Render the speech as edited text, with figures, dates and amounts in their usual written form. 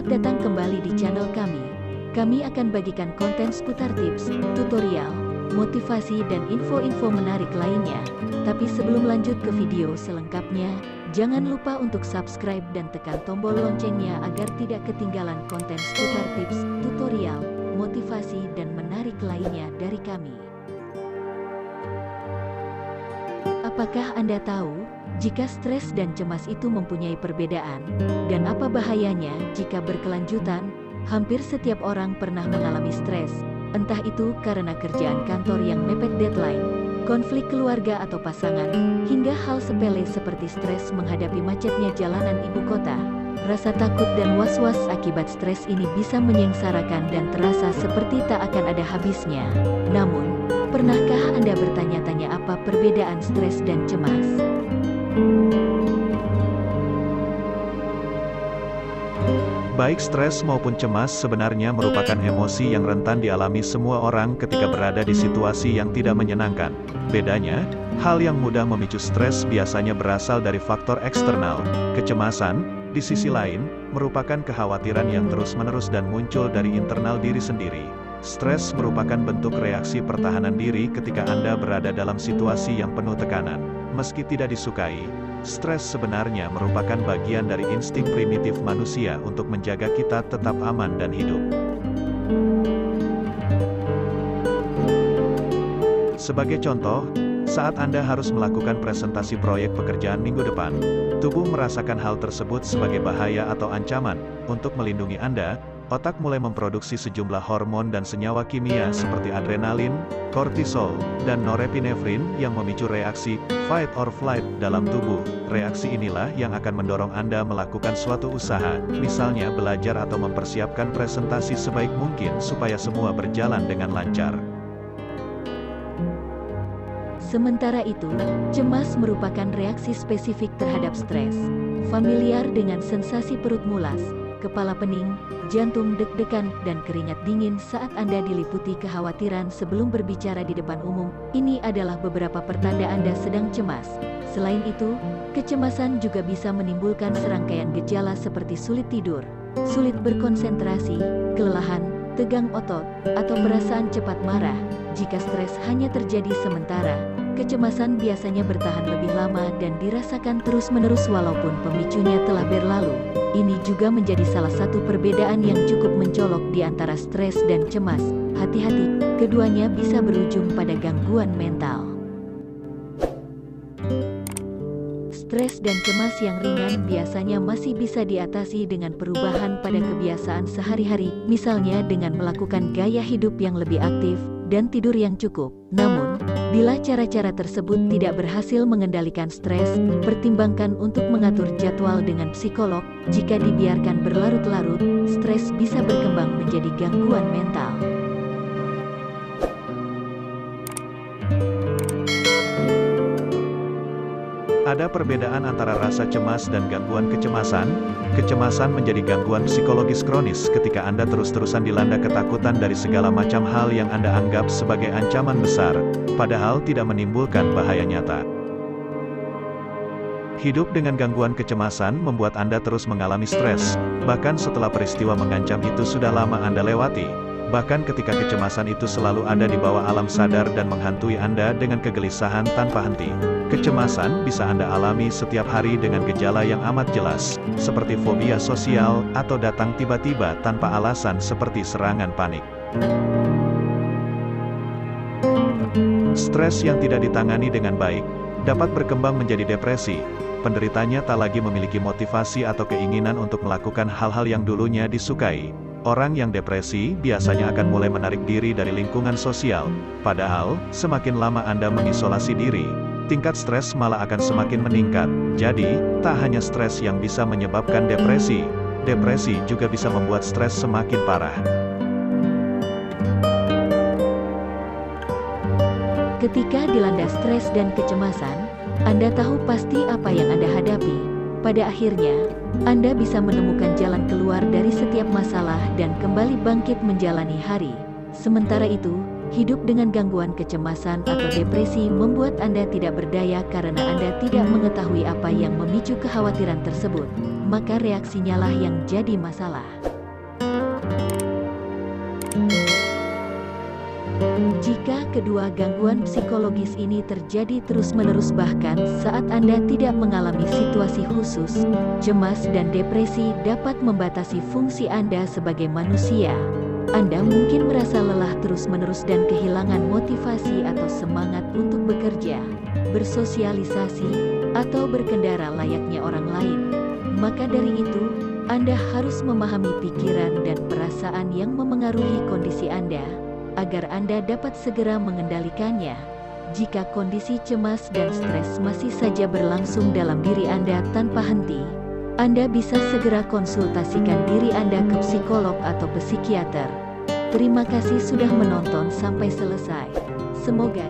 Selamat datang kembali di channel kami. Kami akan bagikan konten seputar tips, tutorial, motivasi dan info-info menarik lainnya. Tapi sebelum lanjut ke video selengkapnya, jangan lupa untuk subscribe dan tekan tombol loncengnya agar tidak ketinggalan konten seputar tips, tutorial, motivasi dan menarik lainnya dari kami. Apakah Anda tahu jika stres dan cemas itu mempunyai perbedaan, dan apa bahayanya jika berkelanjutan? Hampir setiap orang pernah mengalami stres, entah itu karena kerjaan kantor yang mepet deadline, konflik keluarga atau pasangan, hingga hal sepele seperti stres menghadapi macetnya jalanan ibu kota. Rasa takut dan was-was akibat stres ini bisa menyengsarakan dan terasa seperti tak akan ada habisnya. Namun, pernahkah Anda bertanya-tanya apa perbedaan stres dan cemas? Baik stres maupun cemas sebenarnya merupakan emosi yang rentan dialami semua orang ketika berada di situasi yang tidak menyenangkan. Bedanya, hal yang mudah memicu stres biasanya berasal dari faktor eksternal. Kecemasan, di sisi lain, merupakan kekhawatiran yang terus-menerus dan muncul dari internal diri sendiri. Stres merupakan bentuk reaksi pertahanan diri ketika Anda berada dalam situasi yang penuh tekanan. Meski tidak disukai, stres sebenarnya merupakan bagian dari insting primitif manusia untuk menjaga kita tetap aman dan hidup. Sebagai contoh, saat Anda harus melakukan presentasi proyek pekerjaan minggu depan, tubuh merasakan hal tersebut sebagai bahaya atau ancaman. Untuk melindungi Anda, otak mulai memproduksi sejumlah hormon dan senyawa kimia seperti adrenalin, kortisol, dan norepinefrin yang memicu reaksi fight or flight dalam tubuh. Reaksi inilah yang akan mendorong Anda melakukan suatu usaha, misalnya belajar atau mempersiapkan presentasi sebaik mungkin supaya semua berjalan dengan lancar. Sementara itu, cemas merupakan reaksi spesifik terhadap stres. Familiar dengan sensasi perut mulas, kepala pening, jantung deg-degan, dan keringat dingin saat Anda diliputi kekhawatiran sebelum berbicara di depan umum. Ini adalah beberapa pertanda Anda sedang cemas. Selain itu, kecemasan juga bisa menimbulkan serangkaian gejala seperti sulit tidur, sulit berkonsentrasi, kelelahan, tegang otot, atau perasaan cepat marah. Jika stres hanya terjadi sementara, kecemasan biasanya bertahan lebih lama dan dirasakan terus-menerus walaupun pemicunya telah berlalu. Ini juga menjadi salah satu perbedaan yang cukup mencolok di antara stres dan cemas. Hati-hati, keduanya bisa berujung pada gangguan mental. Stres dan cemas yang ringan biasanya masih bisa diatasi dengan perubahan pada kebiasaan sehari-hari, misalnya dengan melakukan gaya hidup yang lebih aktif dan tidur yang cukup. Namun, bila cara-cara tersebut tidak berhasil mengendalikan stres, pertimbangkan untuk mengatur jadwal dengan psikolog. Jika dibiarkan berlarut-larut, stres bisa berkembang menjadi gangguan mental. Ada perbedaan antara rasa cemas dan gangguan kecemasan. Kecemasan menjadi gangguan psikologis kronis ketika Anda terus-terusan dilanda ketakutan dari segala macam hal yang Anda anggap sebagai ancaman besar, padahal tidak menimbulkan bahaya nyata. Hidup dengan gangguan kecemasan membuat Anda terus mengalami stres, bahkan setelah peristiwa mengancam itu sudah lama Anda lewati. Bahkan ketika kecemasan itu selalu ada di bawah alam sadar dan menghantui Anda dengan kegelisahan tanpa henti. Kecemasan bisa Anda alami setiap hari dengan gejala yang amat jelas, seperti fobia sosial, atau datang tiba-tiba tanpa alasan seperti serangan panik. Stres yang tidak ditangani dengan baik dapat berkembang menjadi depresi. Penderitanya tak lagi memiliki motivasi atau keinginan untuk melakukan hal-hal yang dulunya disukai. Orang yang depresi biasanya akan mulai menarik diri dari lingkungan sosial. Padahal, semakin lama Anda mengisolasi diri, tingkat stres malah akan semakin meningkat. Jadi, tak hanya stres yang bisa menyebabkan depresi, depresi juga bisa membuat stres semakin parah. Ketika dilanda stres dan kecemasan, Anda tahu pasti apa yang Anda hadapi. Pada akhirnya, Anda bisa menemukan jalan keluar dari setiap masalah dan kembali bangkit menjalani hari. Sementara itu, hidup dengan gangguan kecemasan atau depresi membuat Anda tidak berdaya karena Anda tidak mengetahui apa yang memicu kekhawatiran tersebut. Maka reaksinya lah yang jadi masalah. Jika kedua gangguan psikologis ini terjadi terus-menerus bahkan saat Anda tidak mengalami situasi khusus, cemas dan depresi dapat membatasi fungsi Anda sebagai manusia. Anda mungkin merasa lelah terus-menerus dan kehilangan motivasi atau semangat untuk bekerja, bersosialisasi, atau berkendara layaknya orang lain. Maka dari itu, Anda harus memahami pikiran dan perasaan yang memengaruhi kondisi Anda, agar Anda dapat segera mengendalikannya. Jika kondisi cemas dan stres masih saja berlangsung dalam diri Anda tanpa henti, Anda bisa segera konsultasikan diri Anda ke psikolog atau psikiater. Terima kasih sudah menonton sampai selesai. Semoga